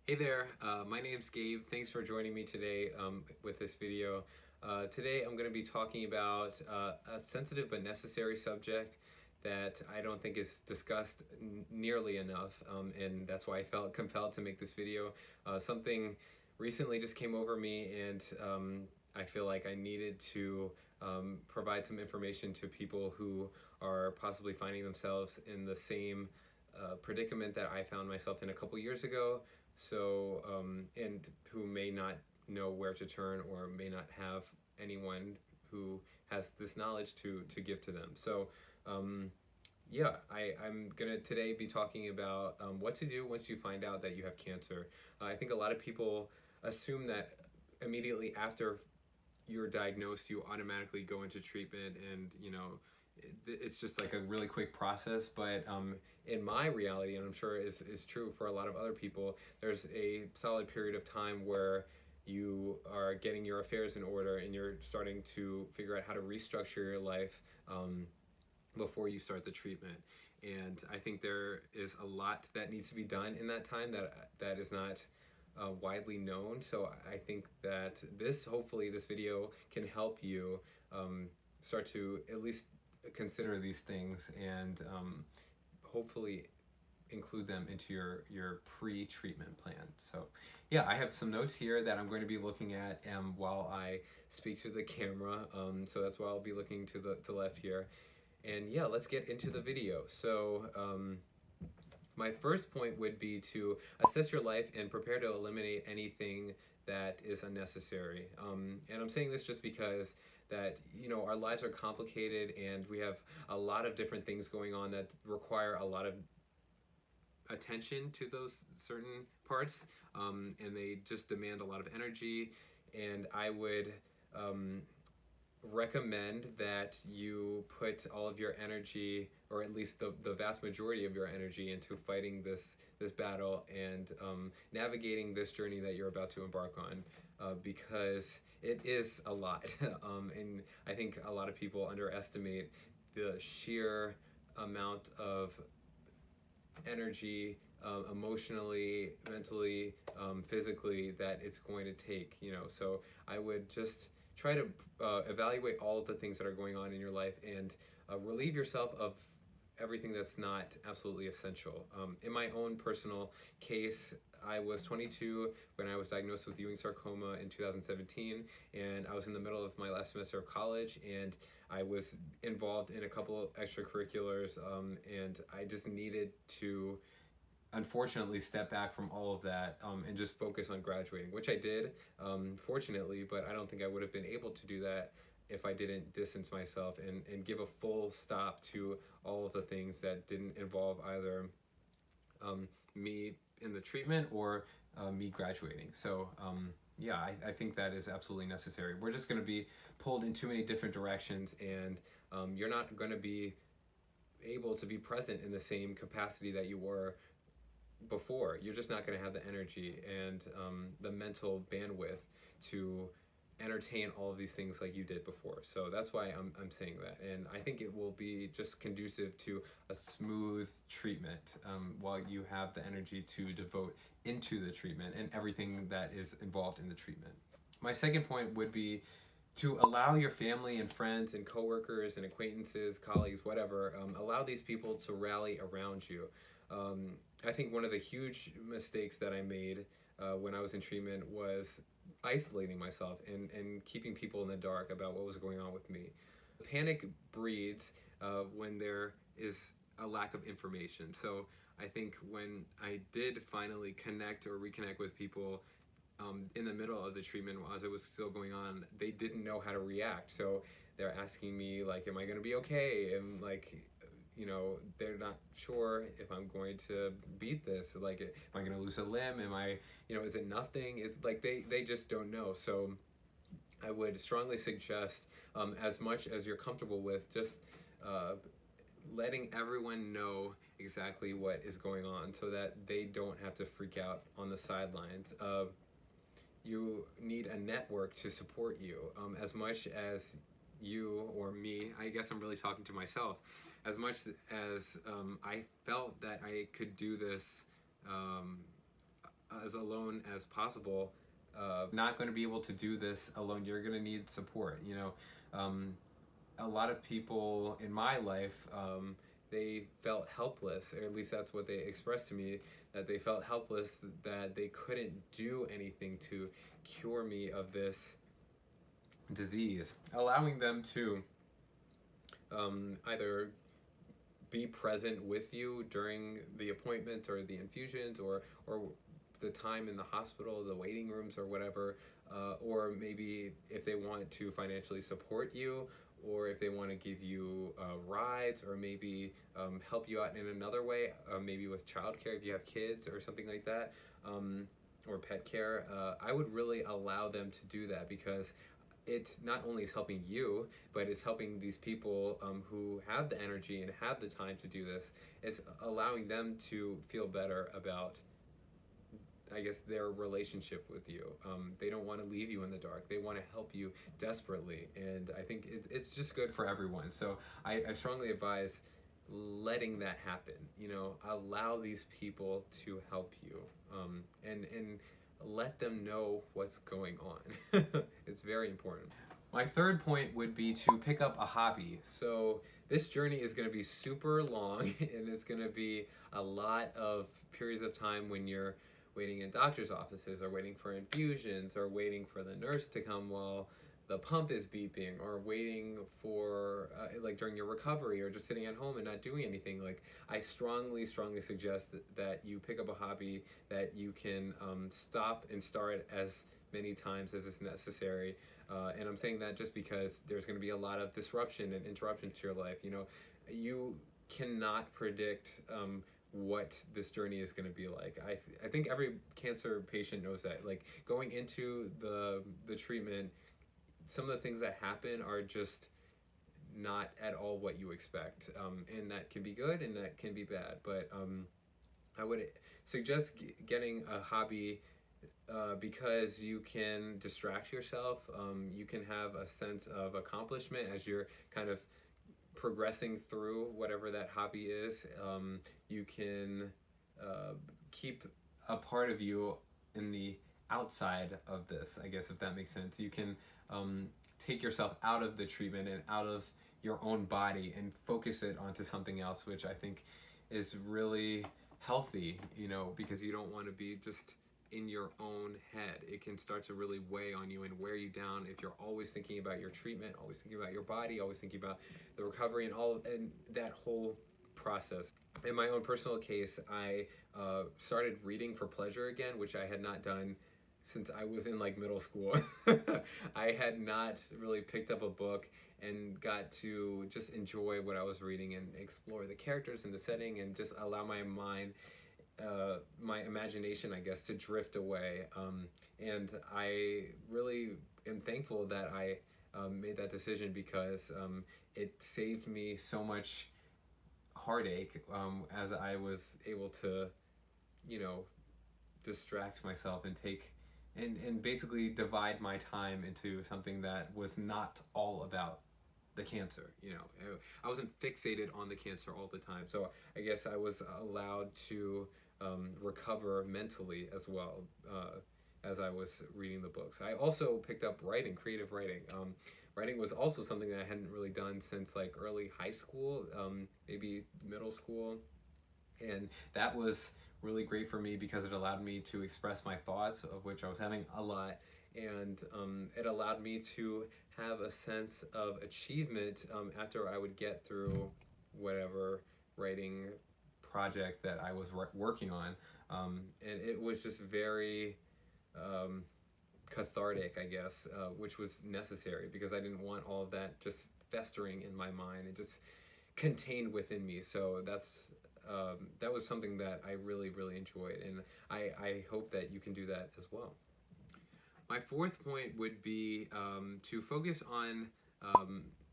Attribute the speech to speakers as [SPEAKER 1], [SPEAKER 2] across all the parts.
[SPEAKER 1] Hey there, my name's Gabe. Thanks for joining me today with this video. Today I'm going to be talking about a sensitive but necessary subject that I don't think is discussed nearly enough, and that's why I felt compelled to make this video. Something recently just came over me, and I feel like I needed to provide some information to people who are possibly finding themselves in the same predicament that I found myself in a couple years ago. So, and who may not know where to turn or may not have anyone who has this knowledge to give to them. So, yeah, I'm gonna today be talking about what to do once you find out that you have cancer. I think a lot of people assume that immediately after you're diagnosed, you automatically go into treatment, and it's just like a really quick process. But in my reality, and I'm sure is true for a lot of other people, there's a solid period of time where you are getting your affairs in order and you're starting to figure out how to restructure your life before you start the treatment. And I think there is a lot that needs to be done in that time that is not widely known. So I think that hopefully this video can help you start to at least consider these things and hopefully include them into your pre-treatment plan. So yeah, I have some notes here that I'm going to be looking at while I speak to the camera. So that's why I'll be looking to the left here. And yeah, let's get into the video. So my first point would be to assess your life and prepare to eliminate anything that is unnecessary. And I'm saying this just because that our lives are complicated and we have a lot of different things going on that require a lot of attention to those certain parts, and they just demand a lot of energy. And I would recommend that you put all of your energy, or at least the vast majority of your energy, into fighting this battle and navigating this journey that you're about to embark on, because it is a lot. And I think a lot of people underestimate the sheer amount of energy, emotionally, mentally, physically, that it's going to take. So I would just try to evaluate all of the things that are going on in your life and relieve yourself of everything that's not absolutely essential. In my own personal case, I was 22 when I was diagnosed with Ewing sarcoma in 2017, and I was in the middle of my last semester of college, and I was involved in a couple extracurriculars, and I just needed to unfortunately step back from all of that and just focus on graduating, which I did, fortunately, but I don't think I would have been able to do that if I didn't distance myself and give a full stop to all of the things that didn't involve either me in the treatment or me graduating. So yeah, I think that is absolutely necessary. We're just going to be pulled in too many different directions, and you're not going to be able to be present in the same capacity that you were before. You're just not going to have the energy and the mental bandwidth to entertain all of these things like you did before. So that's why I'm saying that, and I think it will be just conducive to a smooth treatment while you have the energy to devote into the treatment and everything that is involved in the treatment. My second point would be to allow your family and friends and coworkers and acquaintances, colleagues, whatever, allow these people to rally around you. I think one of the huge mistakes that I made when I was in treatment was isolating myself and keeping people in the dark about what was going on with me. Panic breeds when there is a lack of information. So I think when I did finally connect or reconnect with people in the middle of the treatment as it was still going on, they didn't know how to react. So they're asking me, like, am I going to be okay? And like, they're not sure if I'm going to beat this. Like, am I going to lose a limb? Am I, is it nothing? It's like they just don't know. So I would strongly suggest, as much as you're comfortable with, just letting everyone know exactly what is going on so that they don't have to freak out on the sidelines. You need a network to support you. As much as you or me, I guess I'm really talking to myself, as much as I felt that I could do this as alone as possible. Not going to be able to do this alone. You're going to need support. A lot of people in my life, they felt helpless, or at least that's what they expressed to me, that they felt helpless, that they couldn't do anything to cure me of this disease. Allowing them to either be present with you during the appointment or the infusions, or the time in the hospital, the waiting rooms or whatever, or maybe if they want to financially support you, or if they want to give you rides, or maybe help you out in another way, maybe with childcare if you have kids or something like that, or pet care. I would really allow them to do that, because it not only is helping you, but it's helping these people who have the energy and have the time to do this. It's allowing them to feel better about, I guess, their relationship with you. They don't want to leave you in the dark. They want to help you desperately. And I think it's just good for everyone. So I strongly advise letting that happen. Allow these people to help you, and let them know what's going on. It's very important. My third point would be to pick up a hobby. So this journey is going to be super long, and it's going to be a lot of periods of time when you're waiting in doctor's offices, or waiting for infusions, or waiting for the nurse to come while the pump is beeping, or waiting for like during your recovery, or just sitting at home and not doing anything. Like, I strongly suggest that you pick up a hobby that you can stop and start as many times as is necessary. And I'm saying that just because there's going to be a lot of disruption and interruption to your life. You cannot predict what this journey is going to be like. I think every cancer patient knows that. Like, going into the treatment, some of the things that happen are just not at all what you expect, and that can be good and that can be bad. But I would suggest getting a hobby because you can distract yourself. You can have a sense of accomplishment as you're kind of progressing through whatever that hobby is. You can keep a part of you in the outside of this, I guess, if that makes sense. You can take yourself out of the treatment and out of your own body and focus it onto something else, which I think is really healthy, because you don't want to be just in your own head. It can start to really weigh on you and wear you down if you're always thinking about your treatment, always thinking about your body, always thinking about the recovery and that whole process. In my own personal case, I started reading for pleasure again, which I had not done since I was in middle school. I had not really picked up a book and got to just enjoy what I was reading and explore the characters and the setting, and just allow my mind, my imagination, I guess, to drift away. And I really am thankful that I made that decision, because it saved me so much heartache as I was able to, distract myself and take and basically divide my time into something that was not all about the cancer. I wasn't fixated on the cancer all the time. So I guess I was allowed to recover mentally as well, as I was reading the books. I also picked up writing, creative writing. Writing was also something that I hadn't really done since early high school, maybe middle school. And that was really great for me because it allowed me to express my thoughts, of which I was having a lot. And it allowed me to have a sense of achievement after I would get through whatever writing project that I was working on. And it was just very cathartic, I guess, which was necessary, because I didn't want all of that just festering in my mind and just contained within me. So that was something that I really enjoyed, and I hope that you can do that as well. My fourth point would be to focus on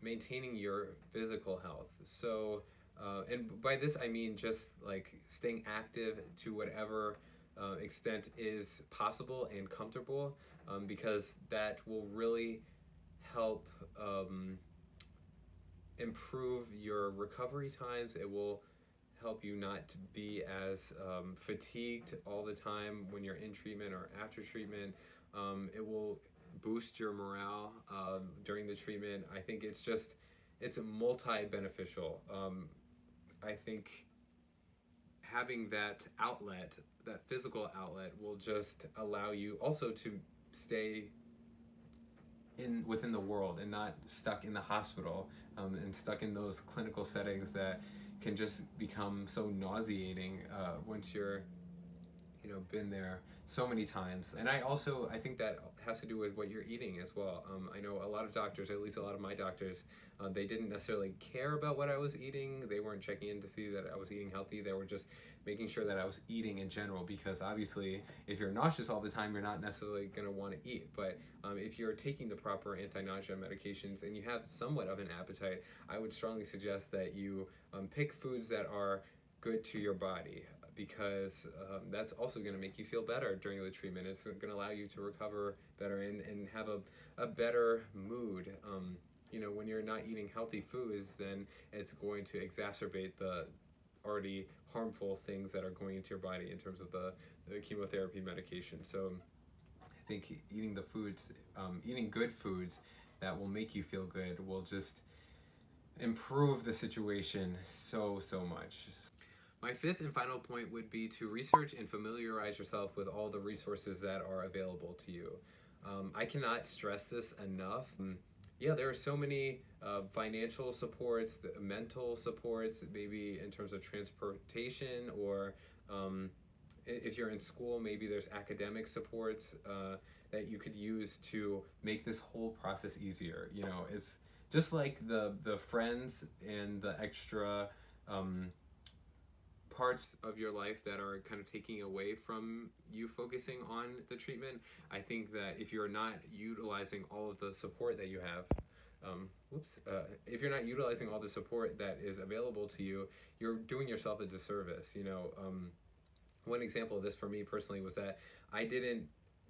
[SPEAKER 1] maintaining your physical health. So, and by this I mean just staying active to whatever extent is possible and comfortable, because that will really help improve your recovery times. It will help you not to be as fatigued all the time when you're in treatment or after treatment. It will boost your morale during the treatment. I think it's multi-beneficial. I think having that outlet, that physical outlet, will just allow you also to stay within the world and not stuck in the hospital, and stuck in those clinical settings that can just become so nauseating once you're been there so many times. And I think that has to do with what you're eating as well. I know a lot of doctors, at least a lot of my doctors, they didn't necessarily care about what I was eating. They weren't checking in to see that I was eating healthy. They were just making sure that I was eating in general, because obviously if you're nauseous all the time, you're not necessarily going to want to eat. But if you're taking the proper anti-nausea medications and you have somewhat of an appetite, I would strongly suggest that you pick foods that are good to your body, because that's also going to make you feel better during the treatment. It's going to allow you to recover better and have a better mood. When you're not eating healthy foods, then it's going to exacerbate the already harmful things that are going into your body in terms of the chemotherapy medication. So I think eating good foods that will make you feel good will just improve the situation so much. My fifth and final point would be to research and familiarize yourself with all the resources that are available to you. I cannot stress this enough. There are so many financial supports, mental supports, maybe in terms of transportation, or if you're in school, maybe there's academic supports that you could use to make this whole process easier. It's just like the friends and the extra parts of your life that are kind of taking away from you focusing on the treatment. I think that if you're not utilizing all of the support that you have, if you're not utilizing all the support that is available to you, you're doing yourself a disservice. One example of this for me personally was that I didn't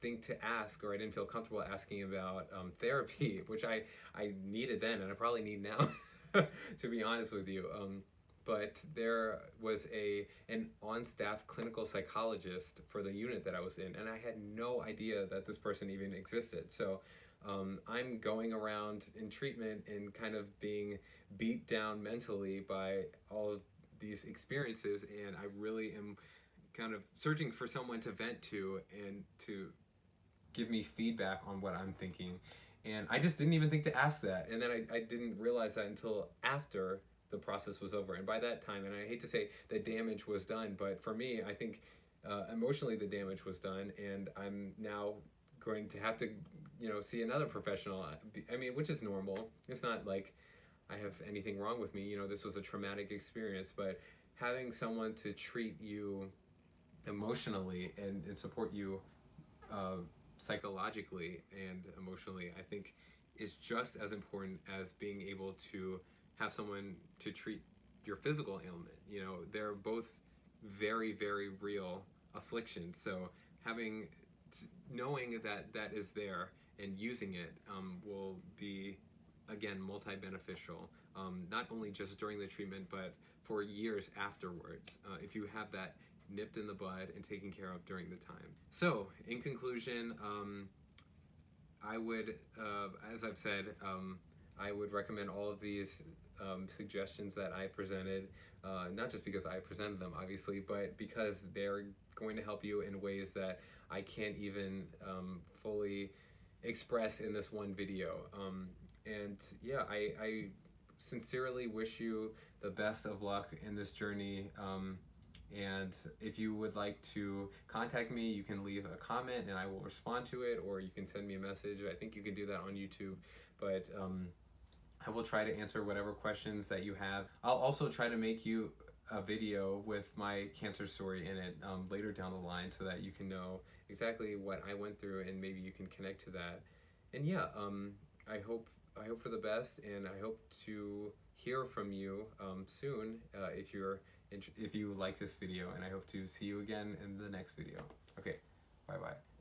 [SPEAKER 1] think to ask, or I didn't feel comfortable asking about therapy, which I needed then, and I probably need now, to be honest with you. But there was an on-staff clinical psychologist for the unit that I was in, and I had no idea that this person even existed. So I'm going around in treatment and kind of being beat down mentally by all of these experiences, and I really am kind of searching for someone to vent to and to give me feedback on what I'm thinking. And I just didn't even think to ask that. And then I didn't realize that until after the process was over. And by that time, and I hate to say the damage was done, but for me, I think emotionally the damage was done, and I'm now going to have to, see another professional. I mean, which is normal. It's not like I have anything wrong with me. This was a traumatic experience, but having someone to treat you emotionally and support you psychologically and emotionally, I think is just as important as being able to have someone to treat your physical ailment. They're both very, very real afflictions. So knowing that is there and using it will be, again, multi-beneficial, not only just during the treatment, but for years afterwards, if you have that nipped in the bud and taken care of during the time. So, in conclusion, I would, as I've said, I would recommend all of these suggestions that I presented, not just because I presented them, obviously, but because they're going to help you in ways that I can't even fully express in this one video. I sincerely wish you the best of luck in this journey. And if you would like to contact me, you can leave a comment and I will respond to it, or you can send me a message. I think you can do that on YouTube, but I will try to answer whatever questions that you have. I'll also try to make you a video with my cancer story in it later down the line, so that you can know exactly what I went through and maybe you can connect to that. And I hope for the best, and I hope to hear from you soon if you like this video, and I hope to see you again in the next video. Okay, bye-bye.